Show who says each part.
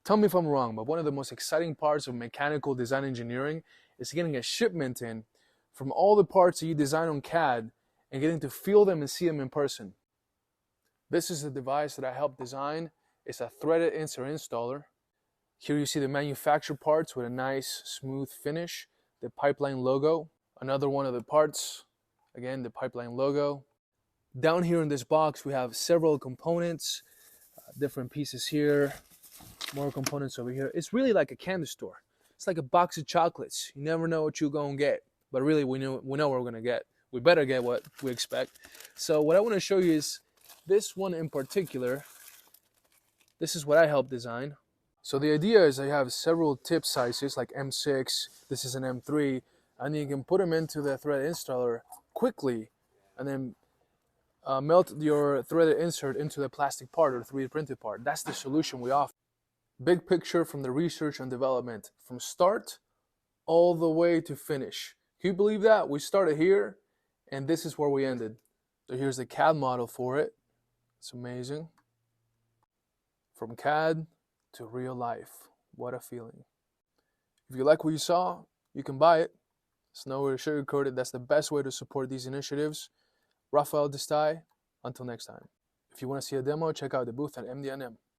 Speaker 1: Tell me if I'm wrong, but one of the most exciting parts of mechanical design engineering is getting a shipment in from all the parts that you design on CAD and getting to feel them and see them in person. This is the device that I helped design. It's a threaded insert installer. Here you see the manufactured parts with a nice smooth finish, the pipeline logo. Another one of the parts, again, the pipeline logo. Down here in this box, we have several components, different pieces here, more components over here. It's really like a candy store. It's like a box of chocolates. You never know what you're gonna get, but really we know what we're gonna get. We better get what we expect. So what I want to show you is this one in particular. This is what I helped design. So the idea is I have several tip sizes like M6, this is an M3, and you can put them into the thread installer quickly and then melt your threaded insert into the plastic part or 3D printed part. That's the solution we offer. Big picture from the research and development, from start all the way to finish. Can you believe that? We started here and this is where we ended. So here's the CAD model for it. It's amazing. From CAD to real life. What a feeling. If you like what you saw, you can buy it. It's nowhere to sugarcoat it. That's the best way to support these initiatives. Rafael Destai, until next time. If you want to see a demo, check out the booth at MD&M.